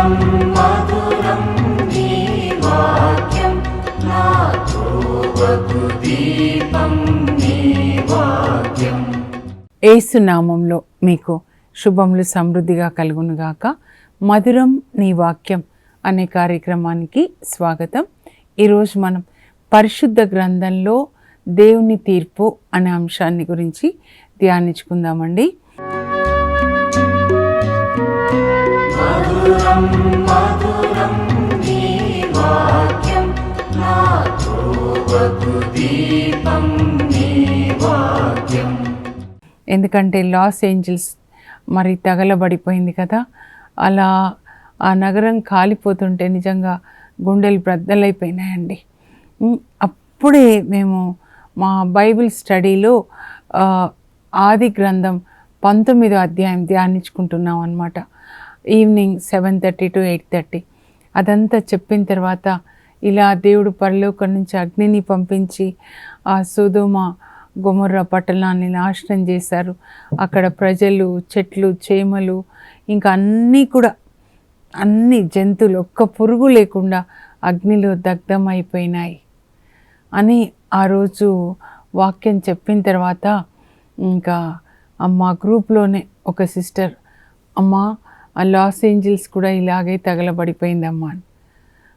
మధురం మధురం నీ వాక్యం నా త్రోవకు దీపం నీ వాక్యం. యేసు నామంలో మీకు శుభములు సమృద్ధిగా కలుగునుగాక. మధురం నీ వాక్యం అనే కార్యక్రమానికి స్వాగతం. ఈరోజు మనం పరిశుద్ధ గ్రంథంలో దేవుని తీర్పు అనే అంశాన్ని గురించి ధ్యానించుకుందామండి. మధురం మధురం నీ వాక్యం నా త్రోవకు దీపం నీ వాక్యం. ఎందుకంటే లాస్ ఏంజల్స్ మరి తగలబడిపోయింది కదా, అలా ఆ నగరం కాలిపోతుంటే నిజంగా గుండెలు బ్రద్దలైపోయినాయండి. అప్పుడే మేము మా బైబిల్ స్టడీలో ఆది గ్రంథం 19వ అధ్యాయం ధ్యానించుకుంటున్నాం అన్నమాట. ఈవినింగ్ 7:30 to 8:30 అదంతా చెప్పిన తర్వాత ఇలా దేవుడు పరలోకం నుంచి అగ్నిని పంపించి ఆ సొదొమ గొమొర్రా పట్టణాన్ని నాశనం చేశారు. అక్కడ ప్రజలు, చెట్లు, చేమలు, ఇంకా అన్ని జంతువులు ఒక్క పురుగు లేకుండా అగ్నిలో దగ్ధమైపోయినాయి అని ఆ రోజు వాక్యం చెప్పిన తర్వాత ఇంకా మా గ్రూప్లోనే ఒక సిస్టర్, అమ్మ ఆ లాస్ ఏంజల్స్ కూడా ఇలాగే తగలబడిపోయిందమ్మా అని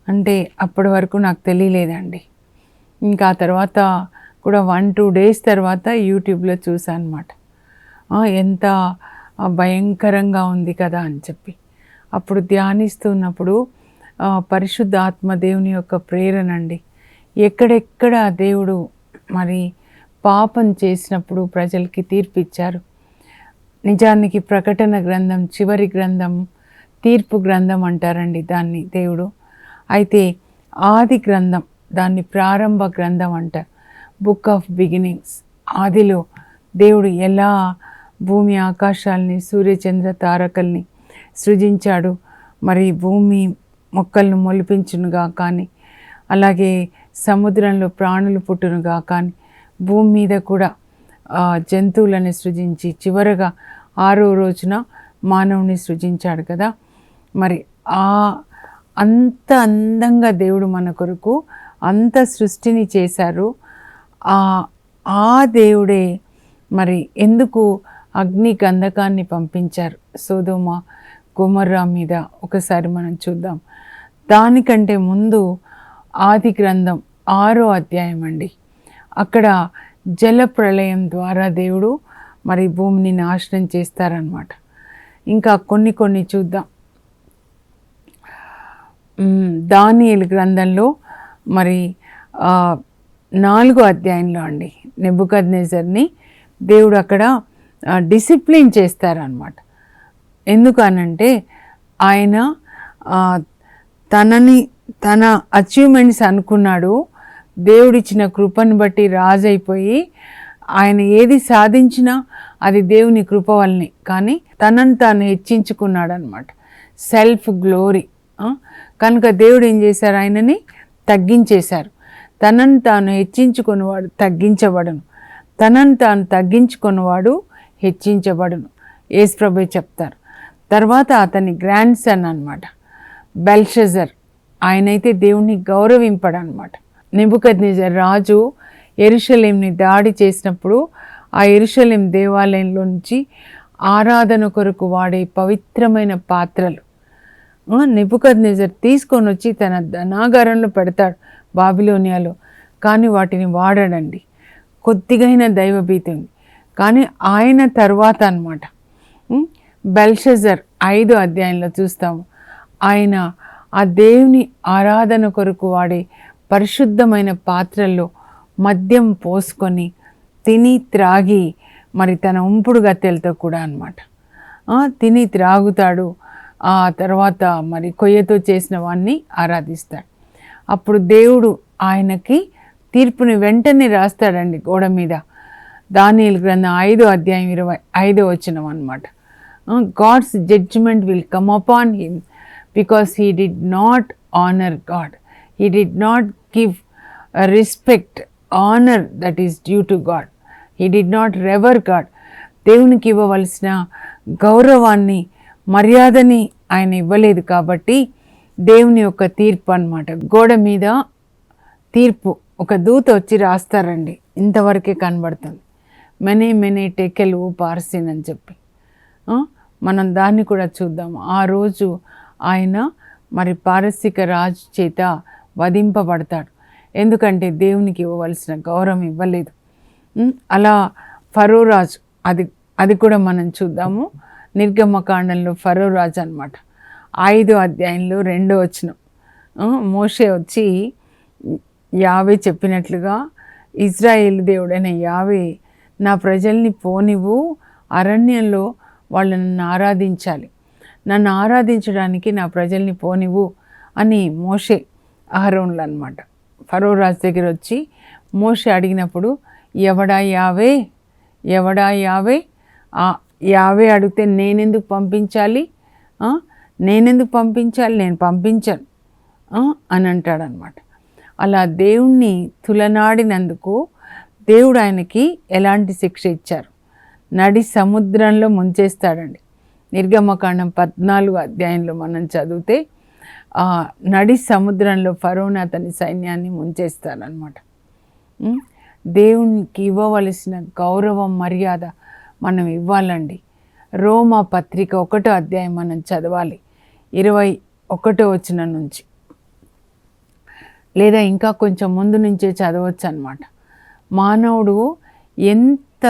అంటే అప్పటి వరకు నాకు తెలియలేదండి. ఇంకా ఆ తర్వాత కూడా 1-2 days తర్వాత యూట్యూబ్లో చూసాను అనమాట. ఎంత భయంకరంగా ఉంది కదా అని చెప్పి అప్పుడు ధ్యానిస్తున్నప్పుడు పరిశుద్ధ ఆత్మ దేవుని యొక్క ప్రేరణ అండి. ఎక్కడెక్కడ దేవుడు మరి పాపం చేసినప్పుడు ప్రజలకి తీర్పిచ్చారు. నిజానికి ప్రకటన గ్రంథం చివరి గ్రంథం, తీర్పు గ్రంథం అంటారండి దాన్ని దేవుడు. అయితే ఆది గ్రంథం దాన్ని ప్రారంభ గ్రంథం అంటారు, బుక్ ఆఫ్ బిగినింగ్స్. ఆదిలో దేవుడు ఎలా భూమి ఆకాశాలని, సూర్యచంద్ర తారకల్ని సృజించాడు, మరి భూమి మొక్కలను మొలిపించునుగా కానీ, అలాగే సముద్రంలో ప్రాణులు పుట్టునుగా కానీ, భూమి మీద కూడా జంతువులని సృజించి చివరగా 6వ రోజున మానవుని సృజించాడు కదా. మరి అంత అందంగా దేవుడు మన కొరకు అంత సృష్టిని చేశారు. ఆ దేవుడే మరి ఎందుకు అగ్ని గంధకాన్ని పంపించారు సొదొమ గొమొర్రా మీద ఒకసారి మనం చూద్దాం. దానికంటే ముందు ఆది గ్రంథం 6వ అధ్యాయం అండి. అక్కడ జల ప్రళయం ద్వారా దేవుడు మరి భూమిని నాశనం చేస్తారనమాట. ఇంకా కొన్ని చూద్దాం. దానియేలు గ్రంథంలో మరి 4వ అధ్యాయంలో అండి నెబుకద్నెజర్ని దేవుడు అక్కడ డిసిప్లిన్ చేస్తారనమాట. ఎందుకనంటే ఆయన తన అచీవ్మెంట్స్ అనుకున్నాడు, దేవుడిచ్చిన కృపను బట్టి రాజైపోయి ఆయన ఏది సాధించినా అది దేవుని కృప వల్లనే, కానీ తనను తాను హెచ్చించుకున్నాడు అనమాట, సెల్ఫ్ గ్లోరీ. కనుక దేవుడు ఏం చేశారు, ఆయనని తగ్గించేశారు. తనను తాను హెచ్చించుకున్నవాడు తగ్గించబడును, తనను తాను తగ్గించుకున్నవాడు హెచ్చించబడును, యేసుప్రభువే చెప్తారు. తర్వాత అతని గ్రాండ్ సన్ అనమాట బెల్షజర్, ఆయనైతే దేవుణ్ణి గౌరవింపడనమాట. నెబుకద్నెజర్ రాజు యెరూషలేంని దాడి చేసినప్పుడు ఆ యెరూషలేం దేవాలయంలో నుంచి ఆరాధన కొరకు వాడే పవిత్రమైన పాత్రలు నెబుకద్నెజర్ తీసుకొని వచ్చి తన ధనాగారంలో పెడతాడు బాబిలోనియాలో, కానీ వాటిని వాడాడండి. కొద్దిగైన దైవభీతి ఉంది. కానీ ఆయన తర్వాత అనమాట బెల్షజర్ 5వ అధ్యాయంలో చూస్తాము, ఆయన ఆ దేవుని ఆరాధన కొరకు వాడే పరిశుద్ధమైన పాత్రల్లో మద్యం పోసుకొని తిని త్రాగి మరి తన ఉంపుడు గత్తెలతో కూడా అనమాట తిని త్రాగుతాడు. ఆ తర్వాత మరి కొయ్యతో చేసిన వాడిని ఆరాధిస్తాడు. అప్పుడు దేవుడు ఆయనకి తీర్పుని వెంటనే రాస్తాడండి గోడ మీద. దానియేలు గ్రంథం 5వ అధ్యాయం 25వ వచనం అన్నమాట. God's judgment will come upon him because he did not honor God. He did not give respect, honor that is due to God. He did not revere God. దేవునికి ఇవ్వవలసిన గౌరవాన్ని, మర్యాదని ఆయన ఇవ్వలేదు కాబట్టి దేవుని యొక్క తీర్పు అన్నమాట. గోడ మీద తీర్పు ఒక దూత వచ్చి రాస్తారండి, ఇంతవరకే కనబడుతుంది. మెనే టెకెలు పార్సిన్ అని చెప్పి మనం దాన్ని కూడా చూద్దాము. ఆ రోజు ఆయన మరి పారసిక రాజు చేత వధింపబడతాడు, ఎందుకంటే దేవునికి ఇవ్వవలసిన గౌరవం ఇవ్వలేదు. అలా ఫరో రాజు, అది కూడా మనం చూద్దాము. నిర్గమకాండంలో ఫరో రాజు అనమాట. 5వ అధ్యాయంలో 2వ వచనం, మోషే వచ్చి యావే చెప్పినట్లుగా, ఇజ్రాయేల్ దేవుడైన యావే నా ప్రజల్ని పోనివ్వు, అరణ్యంలో వాళ్ళు నన్ను ఆరాధించాలి, నన్ను ఆరాధించడానికి నా ప్రజల్ని పోనివ్వు అని మోషే అహరోన్లు అనమాట ఫరో రాజు దగ్గర వచ్చి మోషే అడిగినప్పుడు, ఎవడా యావే, ఎవడా యావే, యావే అడిగితే నేనెందుకు పంపించాలి, నేనెందుకు పంపించాలి, నేను పంపించాను అని అంటాడనమాట. అలా దేవుణ్ణి తులనాడినందుకు దేవుడు ఆయనకి ఎలాంటి శిక్ష ఇచ్చారు? నడి సముద్రంలో ముంచేస్తాడండి. నిర్గమకాండం 14వ అధ్యాయంలో మనం చదివితే నడి సముద్రంలో ఫరోని అతని సైన్యాన్ని ముంచేస్తారనమాట. దేవునికి ఇవ్వవలసిన గౌరవం మర్యాద మనం ఇవ్వాలండి. రోమా పత్రిక 1వ అధ్యాయం మనం చదవాలి, 21వ వచనం నుంచి, లేదా ఇంకా కొంచెం ముందు నుంచే చదవచ్చు అనమాట. మానవుడు ఎంత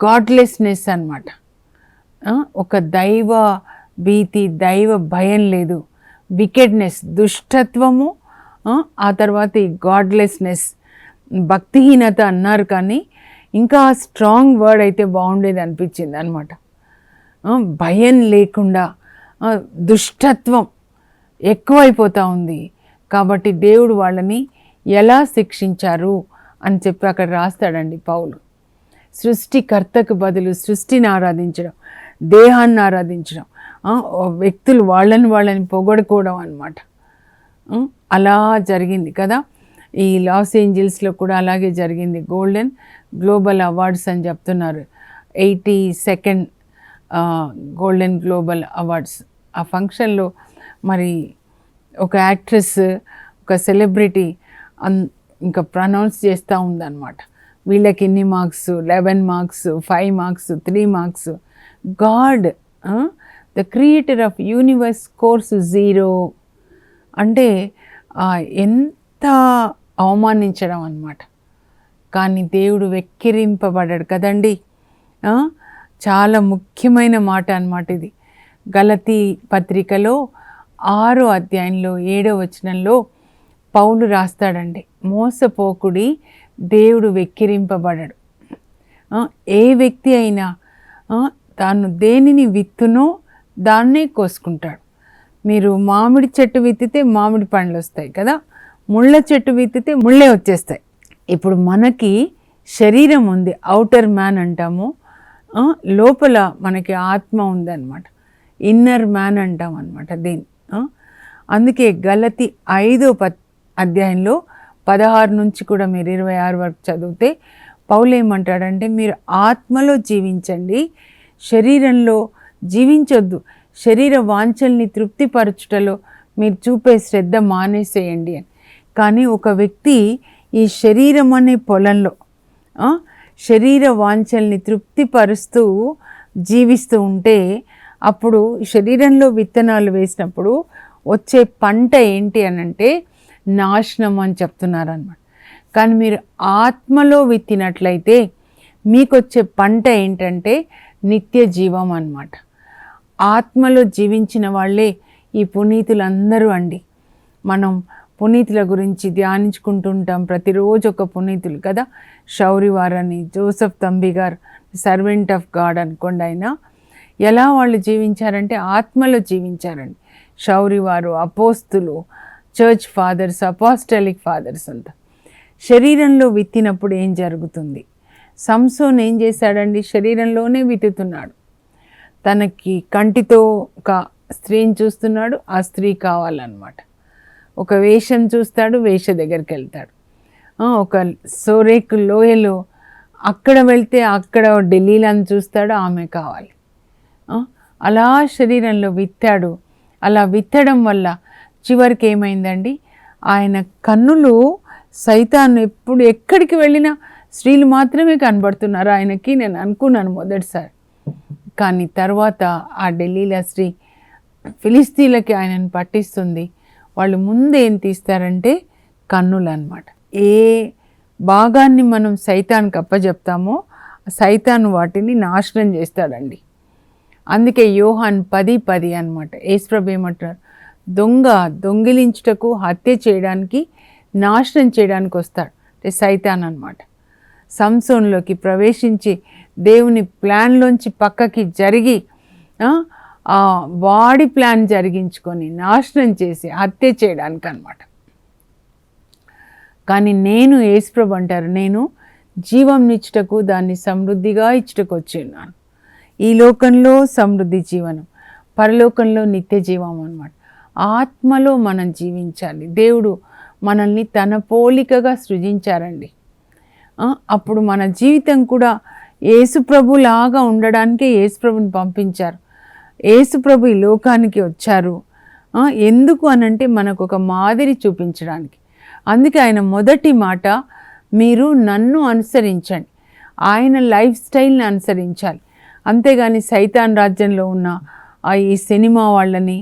గాడ్లెస్నెస్ అనమాట, ఒక దైవ భీతి, దైవ భయం లేదు, వికెడ్నెస్, దుష్టత్వము, ఆ తర్వాత ఈ గాడ్లెస్నెస్, భక్తిహీనత అన్నారు, కానీ ఇంకా స్ట్రాంగ్ వర్డ్ అయితే బాగుండేది అనిపించింది అనమాట. భయం లేకుండా దుష్టత్వం ఎక్కువైపోతూ ఉంది. కాబట్టి దేవుడు వాళ్ళని ఎలా శిక్షించారు అని చెప్పి అక్కడ రాస్తాడండి పౌలు. సృష్టికర్తకు బదులు సృష్టిని ఆరాధించడం, దేహాన్ని ఆరాధించడం, వ్యక్తులు వాళ్ళని పొగడుకోవడం అన్నమాట. అలా జరిగింది కదా. ఈ లాస్ ఏంజల్స్లో కూడా అలాగే జరిగింది. గోల్డెన్ గ్లోబల్ అవార్డ్స్ అని చెప్తున్నారు, 82nd గోల్డెన్ గ్లోబల్ అవార్డ్స్. ఆ ఫంక్షన్లో మరి ఒక యాక్ట్రెస్, ఒక సెలబ్రిటీ ఇంకా ప్రనౌన్స్ చేస్తూ ఉందన్నమాట, వీళ్ళకి ఇన్ని marks, 11 marks, 5 marks, 3 marks. God the creator of universe scores 0 అంటే ఎంత అవమానించడం అన్నమాట. కానీ దేవుడు వెక్కిరింపబడ్డాడు కదండి. చాలా ముఖ్యమైన మాట అన్నమాట ఇది. గలతీ పత్రికలో 6వ అధ్యాయంలో 7వ వచనంలో పౌలు రాస్తాడండి, మోసపోకుడి, దేవుడు వెక్కిరింపబడడు. ఏ వ్యక్తి అయినా తాను దేనిని విత్తునో దాన్నే కోసుకుంటాడు. మీరు మామిడి చెట్టు విత్తితే మామిడి పండ్లు వస్తాయి కదా, ముళ్ళ చెట్టు విత్తితే ముళ్ళే వచ్చేస్తాయి. ఇప్పుడు మనకి శరీరం ఉంది, ఔటర్ మ్యాన్ అంటాము, లోపల మనకి ఆత్మ ఉందన్నమాట, ఇన్నర్ మ్యాన్ అంటాం అనమాట దీన్ని. అందుకే గలతీ 5వ అధ్యాయంలో 16 నుంచి కూడా మీరు 26 వరకు చదివితే పౌలు ఏమంటాడంటే, మీరు ఆత్మలో జీవించండి, శరీరంలో జీవించొద్దు. శరీర వాంఛల్ని తృప్తిపరచుటలో మీరు చూపే శ్రద్ధ మానేసేయండి అని. కానీ ఒక వ్యక్తి ఈ శరీరం అనే పొలంలో శరీర వాంఛల్ని తృప్తిపరుస్తూ జీవిస్తూ ఉంటే, అప్పుడు శరీరంలో విత్తనాలు వేసినప్పుడు వచ్చే పంట ఏంటి అని అంటే నాశనం అని చెప్తున్నారన్నమాట. కానీ మీరు ఆత్మలో విత్తినట్లయితే మీకు వచ్చే పంట ఏంటంటే నిత్య జీవం అన్నమాట. ఆత్మలో జీవించిన వాళ్ళే ఈ పునీతులందరూ అండి. మనం పునీతుల గురించి ధ్యానించుకుంటుంటాం ప్రతిరోజు, ఒక పునీతులు కదా. షౌరివారని, జోసెఫ్ తంబి గారు, సర్వెంట్ ఆఫ్ గాడ్ అనుకోండి. ఆయన ఎలా వాళ్ళు జీవించారంటే ఆత్మలో జీవించారండి. షౌరివారు, అపోస్తులు, చర్చ్ ఫాదర్స్, అపాస్టలిక్ ఫాదర్స్ అంతా. శరీరంలో విత్తినప్పుడు ఏం జరుగుతుంది? సంసోన్ ఏం చేశాడండి? శరీరంలోనే విత్తుతున్నాడు. తనకి కంటితో ఒక స్త్రీని చూస్తున్నాడు, ఆ స్త్రీ కావాలన్నమాట. ఒక వేషం చూస్తాడు, వేష దగ్గరికి వెళ్తాడు. ఒక సోరేకు లోయలో అక్కడ వెళ్తే అక్కడ ఢిల్లీలను చూస్తాడు, ఆమె కావాలి. అలా శరీరంలో విత్తాడు. అలా విత్తడం వల్ల చివరికి ఏమైందండి, ఆయన కన్నులు సైతాను ఎప్పుడు ఎక్కడికి వెళ్ళినా స్త్రీలు మాత్రమే కనబడుతున్నారు ఆయనకి. నేను అనుకున్నాను మొదటిసారి. కానీ తర్వాత ఆ ఢిల్లీలో స్త్రీ ఫిలిస్తీన్లకి ఆయనను పట్టిస్తుంది. వాళ్ళు ముందు ఏం తీస్తారంటే కన్నులు అన్నమాట. ఏ భాగాన్ని మనం సైతానికి అప్పచెప్తామో సైతాను వాటిని నాశనం చేస్తాడండి. అందుకే యోహాన్ 10:10 అనమాట. యేసుప్రభు ఏమంటారు, దొంగిలించుటకు, హత్య చేయడానికి, నాశనం చేయడానికి వస్తాడు. అంటే సైతాన్ అనమాట. సంసోన్లోకి ప్రవేశించి దేవుని ప్లాన్లోంచి పక్కకి జరిగి వాడి ప్లాన్ జరిగించుకొని నాశనం చేసి హత్య చేయడానికి అనమాట. కానీ నేను, యేసుప్రభు అంటారు, నేను జీవం ఇచ్చుటకు, దాన్ని సమృద్ధిగా ఇచ్చుటకు వచ్చి ఉన్నాను. ఈ లోకంలో సమృద్ధి జీవనం, పరలోకంలో నిత్య జీవం అన్నమాట. ఆత్మలో మనం జీవించాలి. దేవుడు మనల్ని తన పోలికగా సృజించారండి. అప్పుడు మన జీవితం కూడా యేసుప్రభు లాగా ఉండడానికే యేసుప్రభుని పంపించారు. యేసుప్రభు ఈ లోకానికి వచ్చారు. ఎందుకు అనంటే మనకు ఒక మాదిరి చూపించడానికి. అందుకే ఆయన మొదటి మాట, మీరు నన్ను అనుసరించండి, ఆయన లైఫ్ స్టైల్ని అనుసరించాలి. అంతేగాని సైతాన్ రాజ్యంలో ఉన్న ఈ సినిమా వాళ్ళని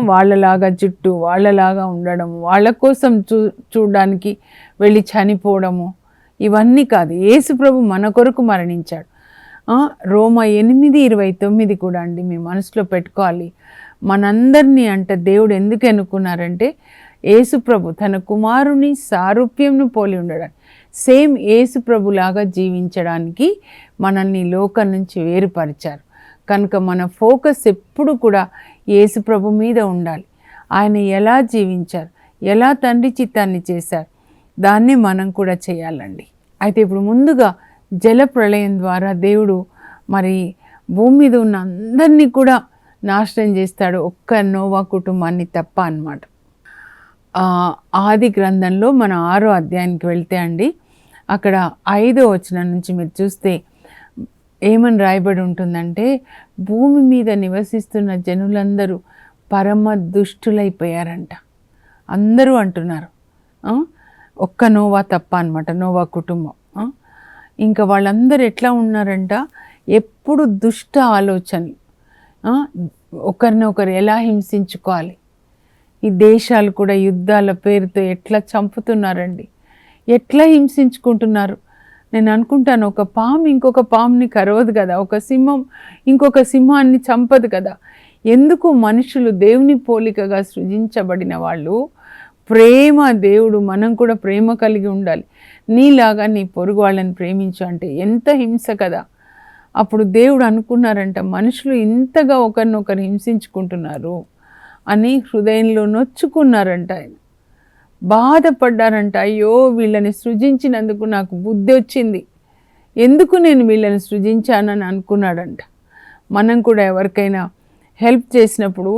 వాళ్ళలాగా జుట్టు, వాళ్ళలాగా ఉండడము, వాళ్ళ కోసం చూడడానికి వెళ్ళి చనిపోవడము, ఇవన్నీ కాదు. యేసుప్రభు మన కొరకు మరణించాడు. రోమా 8:29 కూడా అండి మీ మనసులో పెట్టుకోవాలి. మనందరినీ దేవుడు ఎందుకు ఎన్నుకున్నారంటే యేసుప్రభు తన కుమారుని సారూప్యంను పోలి ఉండడానికి, సేమ్ యేసుప్రభులాగా జీవించడానికి మనల్ని లోకం నుంచి వేరుపరిచారు. కనుక మన ఫోకస్ ఎప్పుడు కూడా యేసుప్రభు మీద ఉండాలి. ఆయన ఎలా జీవించారు, ఎలా తండ్రి చిత్తాన్ని చేశారు, దాన్ని మనం కూడా చేయాలండి. అయితే ఇప్పుడు ముందుగా జల ప్రళయం ద్వారా దేవుడు మరి భూమి మీద ఉన్న అందరినీ కూడా నాశనం చేస్తాడు, ఒక్క నోవా కుటుంబాన్ని తప్ప అన్నమాట. ఆది గ్రంథంలో మన 6వ అధ్యాయానికి వెళ్తే అండి, అక్కడ 5వ వచనం నుంచి మీరు చూస్తే ఏమని రాయబడి ఉంటుందంటే, భూమి మీద నివసిస్తున్న జనులందరూ పరమ దుష్టులైపోయారంట. అందరూ అంటున్నారు, ఒక్క నోవా తప్ప అన్నమాట, నోవా కుటుంబం. ఇంకా వాళ్ళందరూ ఎట్లా ఉన్నారంట, ఎప్పుడు దుష్ట ఆలోచనలు, ఒకరినొకరు ఎలా హింసించుకోవాలి, ఈ దేశాలు కూడా యుద్ధాల పేరుతో ఎట్లా చంపుతున్నారండి, ఎట్లా హింసించుకుంటున్నారు. నేను అనుకుంటాను, ఒక పాము ఇంకొక పాముని కరవదు కదా, ఒక సింహం ఇంకొక సింహాన్ని చంపదు కదా. ఎందుకు మనుషులు దేవుని పోలికగా సృజించబడిన వాళ్ళు, ప్రేమ, దేవుడు మనం కూడా ప్రేమ కలిగి ఉండాలి, నీలాగా నీ పొరుగు వాళ్ళని ప్రేమించు అంటే ఎంత హింస కదా. అప్పుడు దేవుడు అనుకున్నారంట, మనుషులు ఇంతగా ఒకరినొకరు హింసించుకుంటున్నారు అని హృదయంలో నొచ్చుకున్నారంట. ఆయన బాధపడ్డారంట, అయ్యో వీళ్ళని సృజించినందుకు నాకు బుద్ధి వచ్చింది, ఎందుకు నేను వీళ్ళని సృజించానని అనుకున్నాడంట. మనం కూడా ఎవరికైనా హెల్ప్ చేసినప్పుడు,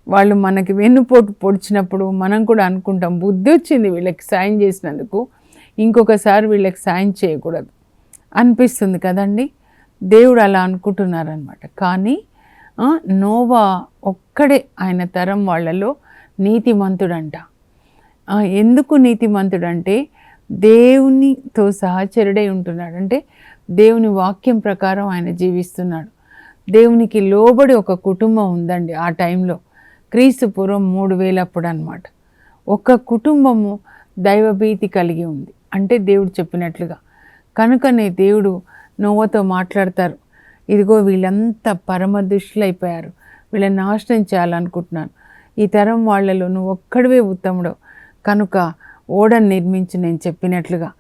వాళ్ళు మనకి వెన్నుపోటు పొడిచినప్పుడు మనం కూడా అనుకుంటాం, బుద్ధి వచ్చింది వీళ్ళకి సాయం చేసినందుకు, ఇంకొకసారి వీళ్ళకి సాయం చేయకూడదు అనిపిస్తుంది కదండి. దేవుడు అలా అనుకుంటున్నారనమాట. కానీ నోవా ఒక్కడే ఆయన తరం వాళ్ళలో నీతిమంతుడంట. ఎందుకు నీతిమంతుడంటే దేవునితో సహచరుడై ఉంటున్నాడు, అంటే దేవుని వాక్యం ప్రకారం ఆయన జీవిస్తున్నాడు. దేవునికి లోబడి ఒక కుటుంబం ఉందండి ఆ టైంలో, క్రీస్తు పూర్వం 3000 అప్పుడు అనమాట. ఒక కుటుంబము దైవభీతి కలిగి ఉంది, అంటే దేవుడు చెప్పినట్లుగా. కనుకనే దేవుడు నోవాతో మాట్లాడతారు, ఇదిగో వీళ్ళంతా పరమ దుష్టులైపోయారు, వీళ్ళని నాశనం చేయాలనుకుంటున్నాను, ఈ తరం వాళ్ళలో నువ్వు ఒక్కడివే ఉత్తముడు, కనుక ఓడను నిర్మించి నేను చెప్పినట్లుగా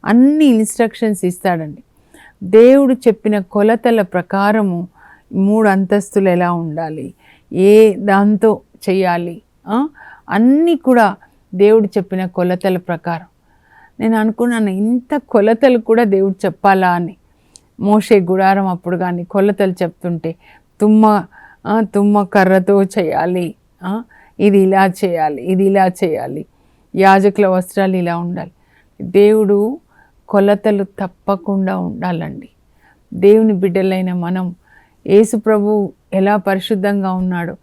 అన్ని ఇన్స్ట్రక్షన్స్ ఇస్తాడండి. దేవుడు చెప్పిన కొలతల ప్రకారము 3 అంతస్తులు ఎలా ఉండాలి, ఏ దాంతో చేయాలి, అన్నీ కూడా దేవుడు చెప్పిన కొలతల ప్రకారం. నేను అనుకున్నాను, ఇంత కొలతలు కూడా దేవుడు చెప్పాలా అని. మోషే గుడారం అప్పుడు కానీ కొలతలు చెప్తుంటే తుమ్మ కర్రతో చేయాలి, ఇది ఇలా చేయాలి, ఇది ఇలా చేయాలి, యాజకుల వస్త్రాలు ఇలా ఉండాలి. దేవుడు కొలతలు తప్పకుండా ఉండాలండి. దేవుని బిడ్డలైన మనం యేసు ప్రభు ఎలా పరిశుద్ధంగా ఉన్నాడో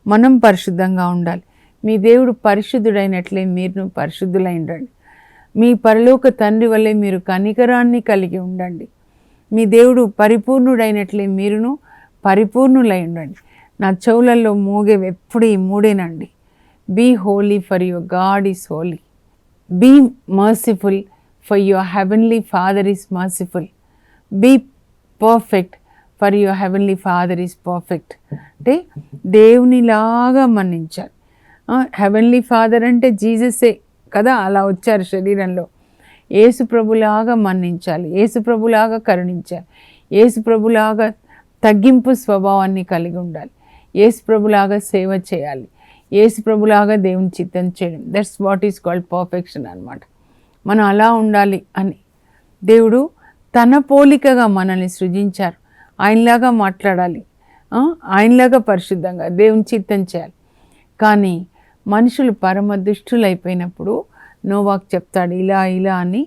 మనం పరిశుద్ధంగా ఉండాలి. మీ దేవుడు పరిశుద్ధుడైనట్లే మీరు పరిశుద్ధులై ఉండండి. మీ పరలోక తండ్రి వల్లే మీరు కనికరాన్ని కలిగి ఉండండి. మీ దేవుడు పరిపూర్ణుడైనట్లే మీరును పరిపూర్ణులై ఉండండి. నా చెవులలో మోగేవి ఎప్పుడు ఈ మూడేనండి. Be holy for your God is holy. Be merciful for your heavenly father is merciful. Be perfect for your heavenly father is perfect. అంటే దేవునిలాగా మన్నించాలి. హెవెన్లీ ఫాదర్ అంటే జీససే కదా, అలా వచ్చారు శరీరంలో. యేసు ప్రభులాగా మన్నించాలి, యేసు ప్రభులాగా కరుణించాలి, యేసు ప్రభులాగా తగ్గింపు స్వభావాన్ని కలిగి ఉండాలి, యేసు ప్రభులాగా సేవ చేయాలి, యేసు ప్రభులాగా దేవుని చిత్తం చేయడం. That's what is called perfection అన్నమాట. మనం అలా ఉండాలి అని దేవుడు తన పోలికగా మనల్ని సృజించారు. ఆయనలాగా మాట్లాడాలి, ఆయనలాగా పరిశుద్ధంగా దేవుని చిత్తం చేయాలి. కానీ మనుషులు పరమ దుష్టులైపోయినప్పుడు నోవాకు చెప్తాడు ఇలా ఇలా అని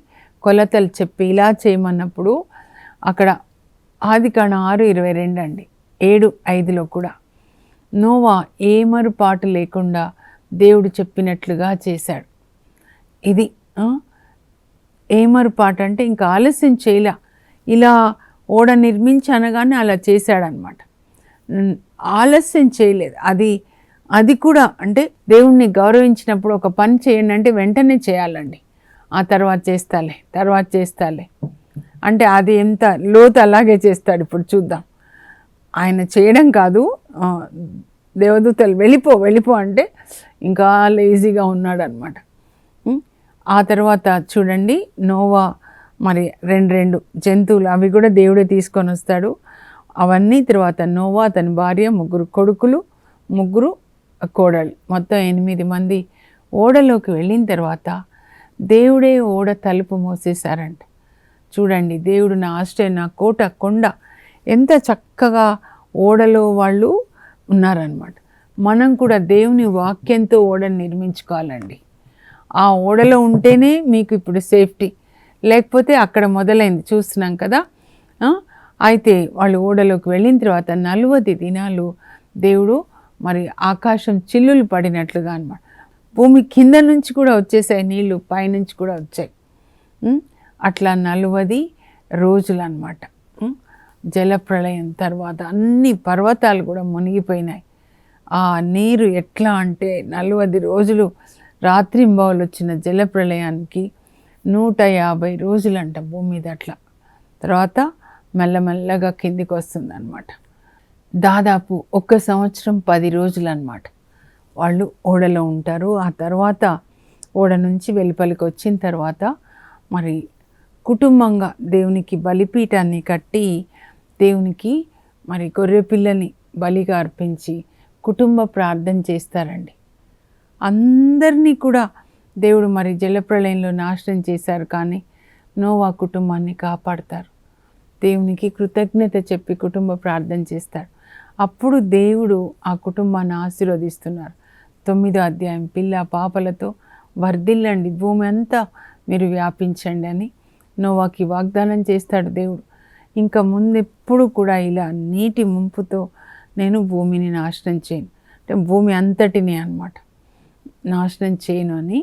కొలతలు చెప్పి ఇలా చేయమన్నప్పుడు అక్కడ ఆదికాండం 6:22 అండి, 7:5లో కూడా నోవా ఏమరుపాటు లేకుండా దేవుడు చెప్పినట్లుగా చేశాడు. ఇది ఏమరుపాటు అంటే ఇంకా ఆలస్యం చేయలే, ఇలా ఓడ నిర్మించి అనగానే అలా చేశాడనమాట. ఆలస్యం చేయలేదు. అది కూడా అంటే దేవుణ్ణి గౌరవించినప్పుడు ఒక పని చేయండి అంటే వెంటనే చేయాలండి. ఆ తర్వాత చేస్తాలే అంటే అది ఎంత లోతు అలాగే చేస్తాడు. ఇప్పుడు చూద్దాం. ఆయన చేయడం కాదు, దేవదూతలు వెళ్ళిపో అంటే ఇంకా లేజీగా ఉన్నాడు అనమాట. ఆ తర్వాత చూడండి, నోవా మరి రెండు జంతువులు అవి కూడా దేవుడే తీసుకొని వస్తాడు. అవన్నీ తర్వాత నోవా, తన భార్య, 3 కొడుకులు, 3 కోడళ్ళు, మొత్తం 8 మంది ఓడలోకి వెళ్ళిన తర్వాత దేవుడే ఓడ తలుపు మోసేశారంట. చూడండి, దేవుడు నా ఆశ్రయం, నా కోట, కొండ, ఎంత చక్కగా ఓడలో వాళ్ళు ఉన్నారనమాట. మనం కూడా దేవుని వాక్యంతో ఓడను నిర్మించుకోవాలండి. ఆ ఓడలో ఉంటేనే మీకు ఇప్పుడు సేఫ్టీ, లేకపోతే అక్కడ మొదలైంది చూస్తున్నాం కదా. అయితే వాళ్ళు ఓడలోకి వెళ్ళిన తర్వాత 40 దినాలు దేవుడు మరి ఆకాశం చిల్లులు పడినట్లుగా అన్నమాట. భూమి కింద నుంచి కూడా వచ్చేసాయి నీళ్ళు, పైనుంచి కూడా వచ్చాయి. అట్లా 40 రోజులు అన్నమాట. జలప్రళయం తర్వాత అన్ని పర్వతాలు కూడా మునిగిపోయినాయి. ఆ నీరు ఎట్లా అంటే 40 రోజులు రాత్రింబవలు వచ్చిన జలప్రళయానికి 150 రోజులంట భూమి మీద. అట్లా తర్వాత మెల్లమెల్లగా కిందికి వస్తుంది అన్నమాట. దాదాపు 1 సంవత్సరం 10 రోజులు అన్నమాట వాళ్ళు ఓడలో ఉంటారు. ఆ తర్వాత ఓడ నుంచి వెలుపలికి వచ్చిన తర్వాత మరి కుటుంబంగా దేవునికి బలిపీఠాన్ని కట్టి దేవునికి మరి గొర్రెపిల్లని బలిగా అర్పించి కుటుంబ ప్రార్థన చేస్తారండి. అందరినీ కూడా దేవుడు మరి జలప్రళయంలో నాశనం చేశారు, కానీ నోవా కుటుంబాన్ని కాపాడతారు. దేవునికి కృతజ్ఞత చెప్పి కుటుంబ ప్రార్థన చేస్తాడు. అప్పుడు దేవుడు ఆ కుటుంబాన్ని ఆశీర్వదిస్తున్నారు. 9వ అధ్యాయం, పిల్ల పాపలతో వర్ధిల్లండి, భూమి అంతా మీరు వ్యాపించండి అని నోవాకి వాగ్దానం చేస్తాడు దేవుడు. ఇంకా ముందెప్పుడు కూడా ఇలా నీటి ముంపుతో నేను భూమిని నాశనం చేయను, అంటే భూమి అంతటిని అన్నమాట నాశనం చేయను అని.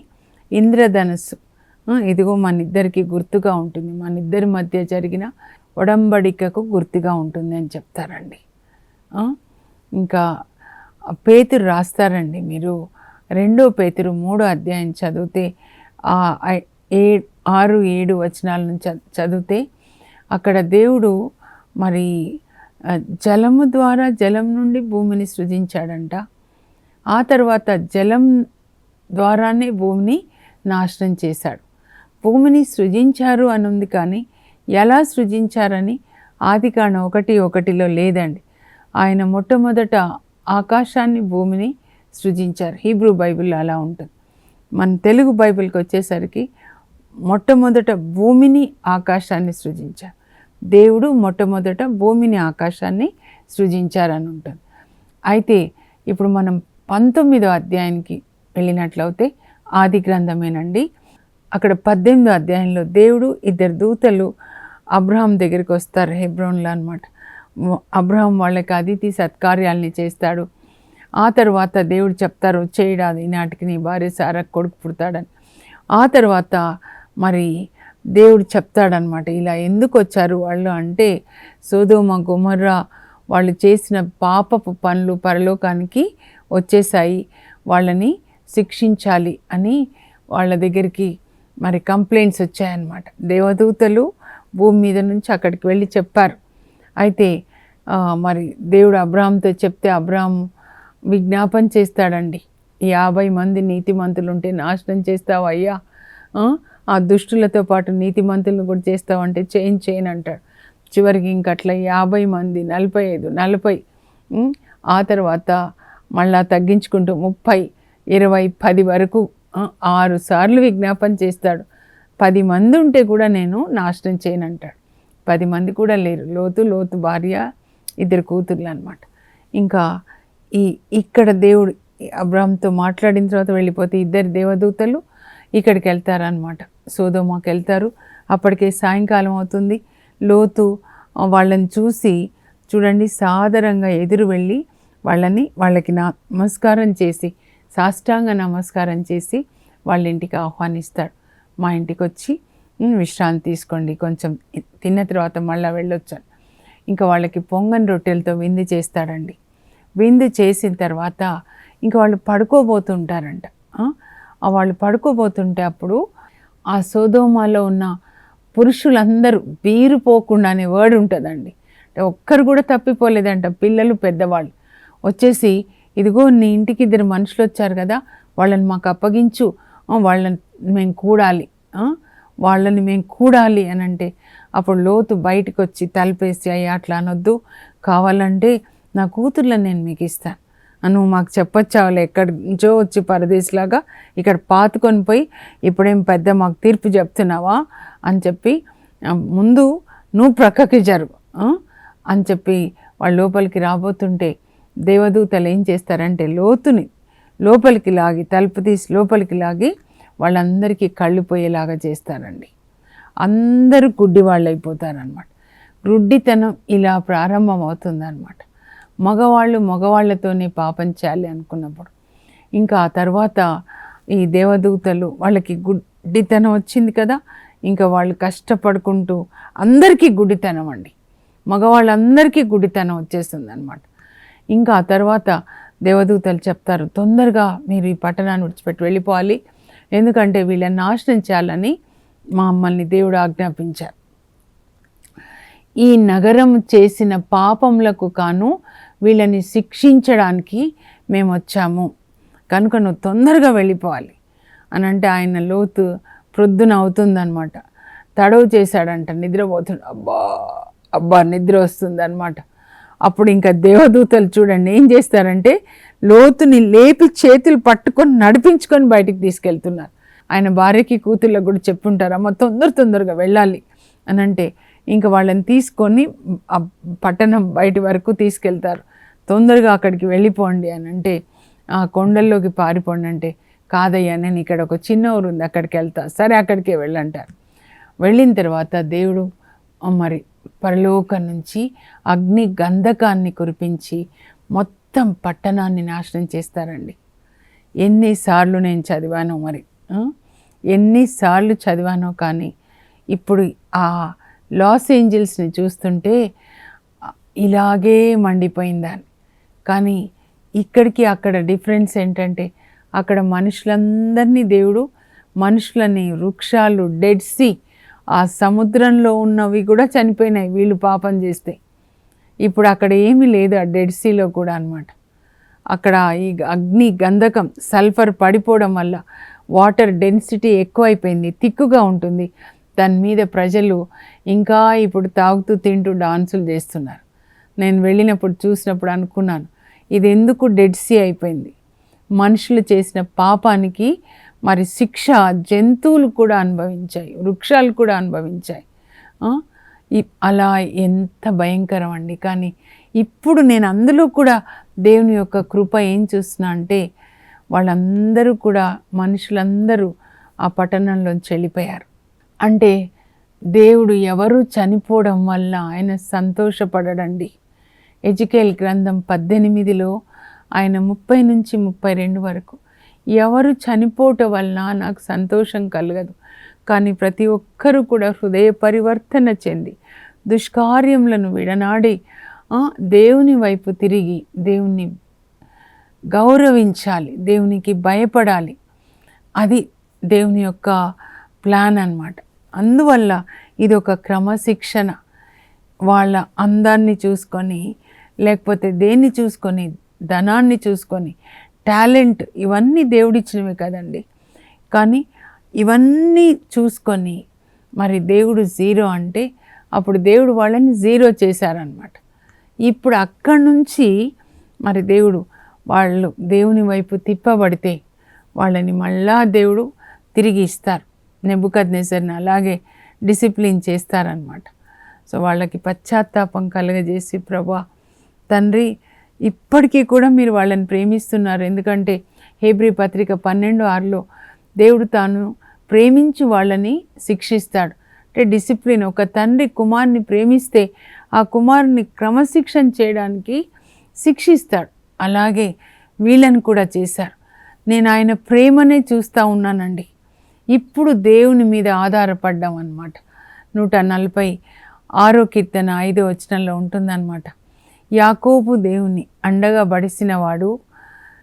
ఇంద్రధనస్సు ఇదిగో మన ఇద్దరికి గుర్తుగా ఉంటుంది, మన ఇద్దరి మధ్య జరిగిన ఒడంబడికకు గుర్తుగా ఉంటుంది అని చెప్తారండి. ఇంకా పేతురు రాస్తారండి, మీరు 2 పేతురు 3వ అధ్యాయం చదివితే 6-7 వచనాల నుంచి చదివితే అక్కడ దేవుడు మరి జలము ద్వారా జలం నుండి భూమిని సృజించాడంట. ఆ తర్వాత జలం ద్వారానే భూమిని నాశనం చేశాడు. భూమిని సృజించారు అని ఉంది, కానీ ఎలా సృజించారని ఆదికాండం 1:1లో లేదండి. ఆయన మొట్టమొదట ఆకాశాన్ని భూమిని సృజించారు. హీబ్రూ బైబిల్లో అలా ఉంటుంది. మన తెలుగు బైబిల్కి వచ్చేసరికి మొట్టమొదట భూమిని ఆకాశాన్ని సృజించారు. దేవుడు మొట్టమొదట భూమిని ఆకాశాన్ని సృజించారని ఉంటుంది. అయితే ఇప్పుడు మనం 19వ అధ్యాయానికి వెళ్ళినట్లయితే ఆది గ్రంథమేనండి. అక్కడ 18వ అధ్యాయంలో దేవుడు 2 దూతలు అబ్రహాం దగ్గరికి వస్తారు హెబ్రోన్లో అన్నమాట. అబ్రహాం వాళ్ళకి అతిథి సత్కార్యాలని చేస్తాడు. ఆ తర్వాత దేవుడు చెప్తారు, చేయడాది నాటికి నీ భార్య సారా కొడుకు పుడతాడని. ఆ తర్వాత మరి దేవుడు చెప్తాడనమాట, ఇలా ఎందుకు వచ్చారు వాళ్ళు అంటే, సొదొమ గొమొర్రా వాళ్ళు చేసిన పాపపు పనులు పరలోకానికి వచ్చేసాయి, వాళ్ళని శిక్షించాలి అని వాళ్ళ దగ్గరికి మరి కంప్లైంట్స్ వచ్చాయన్నమాట. దేవదూతలు భూమి మీద నుంచి అక్కడికి వెళ్ళి చెప్పారు. అయితే మరి దేవుడు అబ్రాహాంతో చెప్తే అబ్రాహాం విజ్ఞాపన చేస్తాడండి, 50 మంది నీతిమంతులు ఉంటే నాశనం చేస్తావు అయ్యా, ఆ దుష్టులతో పాటు నీతిమంతులను కూడా చేస్తావంటే చేయను అంటాడు. చివరికి ఇంకట్లా 50 మంది 45 40 ఆ తర్వాత మళ్ళా తగ్గించుకుంటూ 30 20 10 వరకు 6 సార్లు విజ్ఞాపన చేస్తాడు. 10 మంది ఉంటే కూడా నేను నాశనం చేయను అంటాడు. 10 మంది కూడా లేరు, లోతు భార్య 2 కూతుర్లు అనమాట. ఇంకా ఇక్కడ దేవుడు అబ్రాహాంతో మాట్లాడిన తర్వాత వెళ్ళిపోతే 2 దేవదూతలు ఇక్కడికి వెళ్తారనమాట, సొదొమకి వెళ్తారు. అప్పటికే సాయంకాలం అవుతుంది. లోతు వాళ్ళని చూసి చూడండి సాదరంగా ఎదురు వెళ్ళి వాళ్ళకి నమస్కారం చేసి, సాష్టాంగ నమస్కారం చేసి వాళ్ళ ఇంటికి ఆహ్వానిస్తాడు. మా ఇంటికి వచ్చి విశ్రాంతి తీసుకోండి, కొంచెం తిన్న తర్వాత మళ్ళీ వెళ్ళొచ్చాను. ఇంకా వాళ్ళకి పొంగని రొట్టెలతో విందు చేస్తాడండి. విందు చేసిన తర్వాత ఇంకా వాళ్ళు పడుకోబోతుంటారంట. వాళ్ళు పడుకోబోతుంటే అప్పుడు ఆ సొదొమలో ఉన్న పురుషులందరూ బీరుపోకుండా అనే వర్డ్ ఉంటుందండి. అంటే ఒక్కరు కూడా తప్పిపోలేదంట, పిల్లలు పెద్దవాళ్ళు వచ్చేసి, ఇదిగో నీ ఇంటికి 2 మనుషులు వచ్చారు కదా, వాళ్ళని మాకు అప్పగించు, వాళ్ళని మేము కూడాలి అని అంటే, అప్పుడు లోతు బయటకు వచ్చి తలుపేసి, అయ్యా అట్లా అనొద్దు, కావాలంటే నా కూతుర్లను నేను మీకు ఇస్తాను, నువ్వు మాకు చెప్పొచ్చావులే, ఎక్కడి నుంచో వచ్చి పరదేశలాగా ఇక్కడ పాతుకొని పోయి ఇప్పుడేం పెద్ద మాకు తీర్పు చెప్తున్నావా అని చెప్పి, ముందు నువ్వు ప్రక్కకి జరుగు అని చెప్పి వాళ్ళు లోపలికి రాబోతుంటే దేవదూతలు ఏం చేస్తారంటే లోతుని లోపలికి లాగి, తలుపు తీసి లోపలికి లాగి వాళ్ళందరికీ కళ్ళు పోయేలాగా చేస్తారండి. అందరూ గుడ్డి వాళ్ళు అయిపోతారనమాట. గుడ్డితనం ఇలా ప్రారంభం అవుతుందన్నమాట. మగవాళ్ళతోనే పాపం చేయాలి అనుకున్నప్పుడు, ఇంకా ఆ తర్వాత ఈ దేవదూతలు వాళ్ళకి గుడ్డితనం వచ్చింది కదా, ఇంకా వాళ్ళు కష్టపడుకుంటూ అందరికీ గుడ్డితనం అండి, మగవాళ్ళందరికీ గుడ్డితనం వచ్చేస్తుంది అనమాట. ఇంకా ఆ తర్వాత దేవదూతలు చెప్తారు, తొందరగా మీరు ఈ పట్టణాన్ని విడిచిపెట్టి వెళ్ళిపోవాలి, ఎందుకంటే వీళ్ళని నాశనం చేయాలని మమ్మల్ని దేవుడు ఆజ్ఞాపించారు. ఈ నగరం చేసిన పాపములకు కాను వీళ్ళని శిక్షించడానికి మేము వచ్చాము, కనుక నువ్వు తొందరగా వెళ్ళిపోవాలి అని అంటే, ఆయన లోతు ప్రొద్దున అవుతుందన్నమాట, తడవు చేశాడంట, నిద్రపోతాడు. అబ్బా నిద్ర వస్తుంది అనమాట. అప్పుడు ఇంకా దేవదూతలు చూడండి ఏం చేస్తారంటే, లోతుని లేపి చేతులు పట్టుకొని నడిపించుకొని బయటికి తీసుకెళ్తున్నారు. ఆయన భార్యకి కూతుర్లకు కూడా చెప్పుంటారు, అమ్మ తొందరగా వెళ్ళాలి అని అంటే, ఇంకా వాళ్ళని తీసుకొని ఆ పట్టణం బయటి వరకు తీసుకెళ్తారు. తొందరగా అక్కడికి వెళ్ళిపోండి అని అంటే, ఆ కొండల్లోకి పారిపోండి అంటే, కాదయ్యా నేను ఇక్కడ ఒక చిన్న ఊరు ఉంది అక్కడికి వెళ్తా, సరే అక్కడికే వెళ్ళంటారు. వెళ్ళిన తర్వాత దేవుడు మరి పరలోకం నుంచి అగ్ని గంధకాన్ని కురిపించి మొత్తం పట్టణాన్ని నాశనం చేస్తారండి. ఎన్నిసార్లు నేను చదివానో మరి, ఎన్నిసార్లు చదివానో కానీ ఇప్పుడు ఆ లాస్ ఏంజల్స్ని చూస్తుంటే ఇలాగే మండిపోయిందని. కానీ ఇక్కడికి అక్కడ డిఫరెన్స్ ఏంటంటే, అక్కడ మనుషులందరినీ దేవుడు, మనుషులని, వృక్షాలు, డెడ్ సీ, ఆ సముద్రంలో ఉన్నవి కూడా చనిపోయినాయి వీళ్ళు పాపం చేస్తే. ఇప్పుడు అక్కడ ఏమీ లేదు ఆ డెడ్ సీలో కూడా అనమాట. అక్కడ ఈ అగ్ని గంధకం సల్ఫర్ పడిపోవడం వల్ల వాటర్ డెన్సిటీ ఎక్కువైపోయింది, తిక్కుగా ఉంటుంది. దాని మీద ప్రజలు ఇంకా ఇప్పుడు తాగుతూ తింటూ డాన్సులు చేస్తున్నారు. నేను వెళ్ళినప్పుడు చూసినప్పుడు అనుకున్నాను, ఇది ఎందుకు డెడ్ సీ అయిపోయింది. మనుషులు చేసిన పాపానికి మరి శిక్ష జంతువులు కూడా అనుభవించాయి, వృక్షాలు కూడా అనుభవించాయి. అలా ఎంత భయంకరం అండి. కానీ ఇప్పుడు నేను అందులో కూడా దేవుని యొక్క కృప ఏం చూస్తున్నా అంటే, వాళ్ళందరూ కూడా మనుషులందరూ ఆ పట్టణంలోంచి వెళ్ళిపోయారు. అంటే దేవుడు ఎవరు చనిపోవడం వల్ల ఆయన సంతోషపడడండి. ఎజికేల్ గ్రంథం 18లో ఆయన 30 నుంచి 32 వరకు, ఎవరు చనిపోవటం వలన నాకు సంతోషం కలగదు, కానీ ప్రతి ఒక్కరూ కూడా హృదయ పరివర్తన చెంది దుష్కార్యములను విడనాడి దేవుని వైపు తిరిగి దేవుని గౌరవించాలి, దేవునికి భయపడాలి. అది దేవుని యొక్క ప్లాన్ అన్నమాట. అందువల్ల ఇది ఒక క్రమశిక్షణ. వాళ్ళ అందాన్ని చూసుకొని, లేకపోతే దేన్ని చూసుకొని, ధనాన్ని చూసుకొని, టాలెంట్, ఇవన్నీ దేవుడిచ్చినవి కదండి. కానీ ఇవన్నీ చూసుకొని మరి దేవుడు 0 అంటే అప్పుడు దేవుడు వాళ్ళని 0 చేశారనమాట. ఇప్పుడు అక్కడి నుంచి మరి వాళ్ళు దేవుని వైపు తిప్పబడితే వాళ్ళని మళ్ళా దేవుడు తిరిగి ఇస్తారు. నెబుకద్నెజర్ని అలాగే డిసిప్లిన్ చేస్తారనమాట. సో వాళ్ళకి పశ్చాత్తాపం కలగజేసి, ప్రభువా తండ్రి ఇప్పటికీ కూడా మీరు వాళ్ళని ప్రేమిస్తున్నారు, ఎందుకంటే హెబ్రీ పత్రిక 12:6లో దేవుడు తాను ప్రేమించి వాళ్ళని శిక్షిస్తాడు. అంటే డిసిప్లిన్. ఒక తండ్రి కుమారుని ప్రేమిస్తే ఆ కుమారుని క్రమశిక్షణ చేయడానికి శిక్షిస్తాడు. అలాగే వీళ్ళని కూడా చేశారు. నేను ఆయన ప్రేమనే చూస్తూ ఉన్నానండి. ఇప్పుడు దేవుని మీద ఆధారపడ్డాం అన్నమాట. 146 కీర్తన 5వ వచనంలో ఉంటుందన్నమాట. యాకోబు దేవుని అండగా బడిసినవాడు,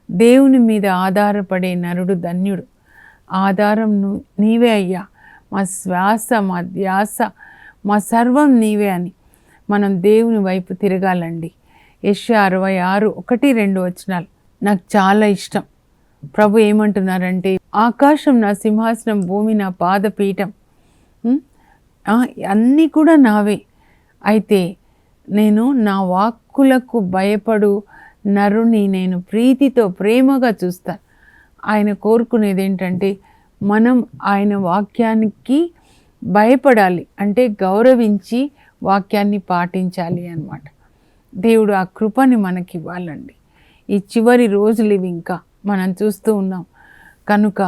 దేవుని మీద ఆధారపడే నరుడు ధన్యుడు. ఆధారం నీవే అయ్యా, మా శ్వాస, మా ధ్యాస, మా సర్వం నీవే అని మనం దేవుని వైపు తిరగాలండి. యెషయా 66:1-2 వచనాలు నాకు చాలా ఇష్టం. ప్రభు ఏమంటున్నారంటే, ఆకాశం నా సింహాసనం, భూమి నా పాదపీఠం, అన్నీ కూడా నావే. అయితే నేను నా వాక్కులకు భయపడు నరుని నేను ప్రీతితో ప్రేమగా చూస్తాను. ఆయన కోరుకునేది ఏంటంటే మనం ఆయన వాక్యానికి భయపడాలి, అంటే గౌరవించి వాక్యాన్ని పాటించాలి అన్నమాట. దేవుడు ఆ కృపని మనకి ఇవ్వాలండి. ఈ చివరి రోజులు ఇవి ఇంకా మనం చూస్తూ ఉన్నాం కనుక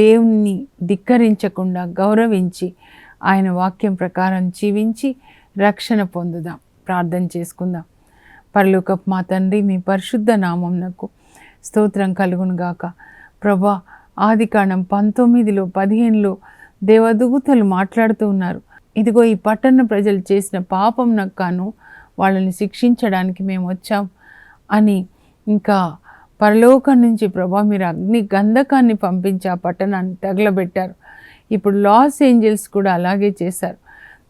దేవుణ్ణి ధిక్కరించకుండా గౌరవించి ఆయన వాక్యం ప్రకారం జీవించి రక్షణ పొందుదాం. ప్రార్థన చేసుకుందాం. పరలోకపు మా తండ్రి, మీ పరిశుద్ధ నామమునకు స్తోత్రం కలుగును గాక. ప్రభా, ఆదికాండం 19:15లో దేవదూతలు మాట్లాడుతూ ఉన్నారు, ఇదిగో ఈ పట్టణ ప్రజలు చేసిన పాపం నాకు కాను వాళ్ళని శిక్షించడానికి మేము వచ్చాం అని. ఇంకా పరలోకం నుంచి ప్రభా మీరు అగ్ని గంధకాన్ని పంపించి ఆ పట్టణాన్ని తగలబెట్టారు. ఇప్పుడు లాస్ ఏంజల్స్ కూడా అలాగే చేశారు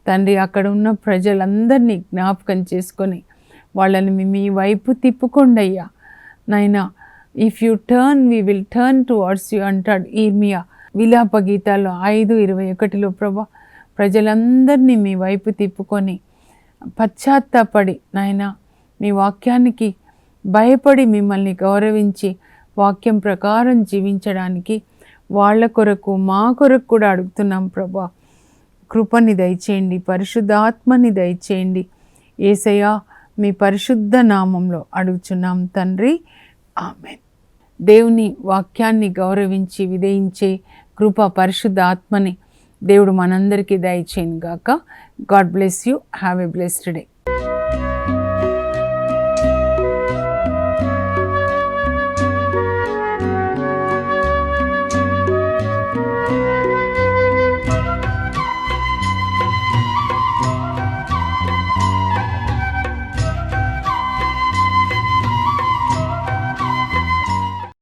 తండ్రి. అక్కడ ఉన్న ప్రజలందరినీ జ్ఞాపకం చేసుకొని వాళ్ళని మీ వైపు తిప్పుకోండి అయ్యా నాయనా. If you turn we will turn towards you అంటాడు ఇర్మియా విలాప గీతాల్లో 5:21లో ప్రభా ప్రజలందరినీ మీ వైపు తిప్పుకొని పశ్చాత్తాపడి నాయనా మీ వాక్యానికి భయపడి మిమ్మల్ని గౌరవించి వాక్యం ప్రకారం జీవించడానికి వాళ్ళ కొరకు మా కొరకు కూడా అడుగుతున్నాం ప్రభా. కృపని దయచేయండి, పరిశుద్ధాత్మని దయచేయండి. యేసయ్యా మీ పరిశుద్ధ నామంలో అడుగుచున్నాం తండ్రి, ఆమేన్. దేవుని వాక్యాన్ని గౌరవించి విధేయించే కృప, పరిశుద్ధ ఆత్మని దేవుడు మనందరికీ దయచేయను గాక. God bless you. Have a blessed day.